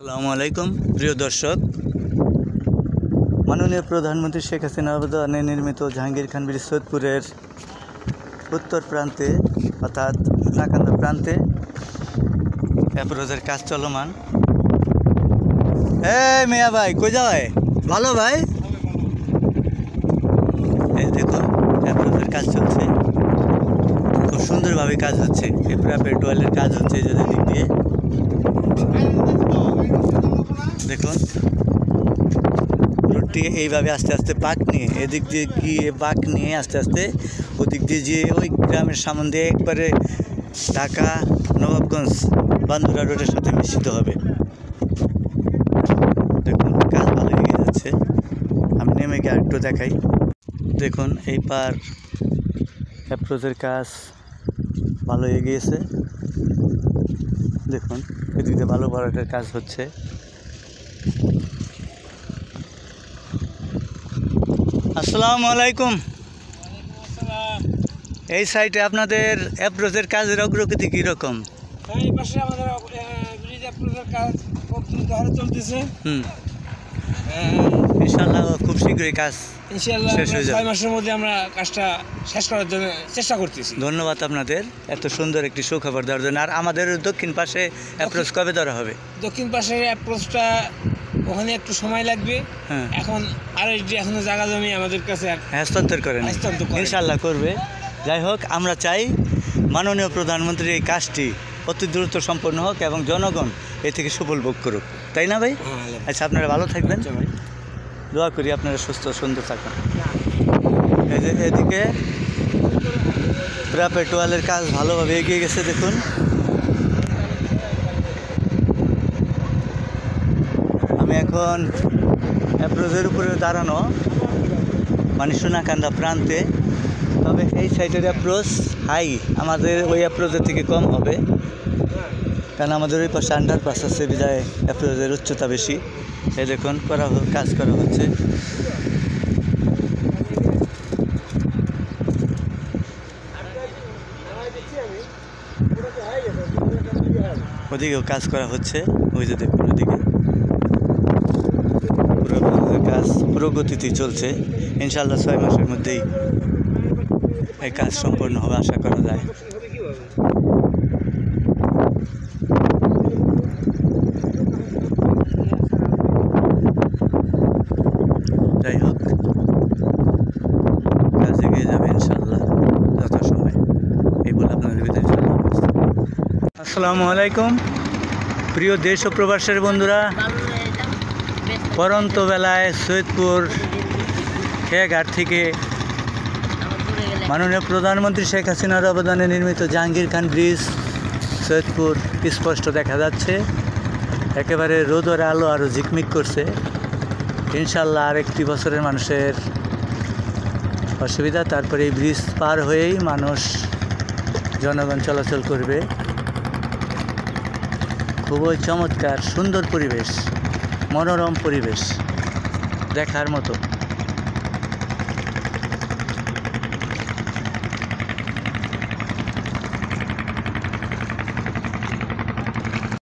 আসসালামু আলাইকুম প্রিয় দর্শক, মাননীয় প্রধানমন্ত্রী শেখ হাসিনার আবেদনে নির্মিত জাহাঙ্গীর খান ব্রিজ সৈয়দপুরের উত্তর প্রান্তে অর্থাৎ নাকান্দা প্রান্তে অ্যাপ্রোচের কাজ চলমান। মিয়া ভাই কই যাওয়ায় ভালো ভাই, এই দেখুন অ্যাপ্রোচের কাজ চলছে, খুব সুন্দরভাবে কাজ হচ্ছে। এরপরে পেট্রোলের কাজ হচ্ছে যদি দিক দিয়ে দেখুন, রোডটি এইভাবে আস্তে আস্তে বাঁক নিয়ে এদিক দিয়ে গিয়ে বাঁক নিয়ে আস্তে আস্তে ওদিক দিয়ে যেয়ে ওই গ্রামের সামনে দিয়ে একবারে ঢাকা নবাবগঞ্জ বান্দুরা রোডের সাথে মিশ্রিত হবে। দেখুন কাজ ভালো এগিয়ে যাচ্ছে। আমি নেমে গিয়ে একটু দেখাই। দেখুন এই পার অ্যাপ্রোচের কাজ ভালো এগিয়েছে। দেখুন এদিকে ভালো ভরাটের কাজ হচ্ছে। আসসালামু আলাইকুম। এই সাইটে আপনাদের অ্যাপ্রোচের কাজের অগ্রগতি কীরকম? এই পাশে আমাদের ব্রিজ অ্যাপ্রোচের কাজ খুব দ্রুত হারে চলতেছে। ইনশাআল্লাহ খুব শীঘ্রই কাজ ইনশাআল্লাহ শেষ হয়ে যাবে। 6 মাসের মধ্যে আমরা কাজটা শেষ করার জন্য চেষ্টা করতেছি। ধন্যবাদ আপনাদের এত সুন্দর একটি সুখবর দেওয়ার জন্য। আর আমাদের দক্ষিণ পাশে অ্যাপ্রোচ কবে ধরা হবে? দক্ষিণ পাশের অ্যাপ্রোচটা ওখানে একটু সময় লাগবে। হ্যাঁ, এখন আরএসডি এখনো জায়গা জমি আমাদের কাছে হস্তান্তর করেন, ইনশাআল্লাহ করবে। যাই হোক, আমরা চাই মাননীয় প্রধানমন্ত্রীর এই কাজটি অতি দ্রুত সম্পন্ন হোক এবং জনগণ এ থেকে সুফল ভোগ করুক, তাই না ভাই? আচ্ছা, আপনারা ভালো থাকবেন, দোয়া করি আপনারা সুস্থ সুন্দর থাকুন। এই যে এদিকে পুরা পেট্রোলের কাজ ভালোভাবে এগিয়ে গেছে। দেখুন আমি এখন অ্যাপ্রোচের উপরে দাঁড়ানো, মানে সোনাকান্দা প্রান্তে। তবে এই সাইডের অ্যাপ্রোচ হাই, আমাদের ওই অ্যাপ্রোচের থেকে কম হবে, কারণ আমাদের ওই পাশে আন্ডারপাস আছে, বিধায় অ্যাপ্রোচের উচ্চতা বেশি। এই দেখুন কাজ করা হচ্ছে। ওদিকেও কাজ করা হচ্ছে, ওই যে দেখুন ওদিকে পুরো কাজ প্রগতিতে চলছে। ইনশাআল্লাহ 6 মাসের মধ্যেই এই কাজ সম্পন্ন হবে আশা করা যায়। যাই হোক, কাজ এগিয়ে যাবে ইনশাআল্লাহ যথাসময়। এই বলে আপনাদের ভিতরে আসসালামু আলাইকুম প্রিয় দেশ ও প্রবাসের বন্ধুরা। পরন্ত বেলায় সৈয়দপুর খেয়াঘাট থেকে মাননীয় প্রধানমন্ত্রী শেখ হাসিনার অবদানে নির্মিত জাহাঙ্গীর খান ব্রিজ সৈয়দপুর স্পষ্ট দেখা যাচ্ছে। একেবারে রোদের আলো আরও ঝিকমিক করছে। ইনশাআল্লাহ আরেকটি বছরের মানুষের অসুবিধা, তারপরে এই ব্রিজ পার হয়েই জনগণ চলাচল করবে। খুবই চমৎকার সুন্দর পরিবেশ, মনোরম পরিবেশ দেখার মতো।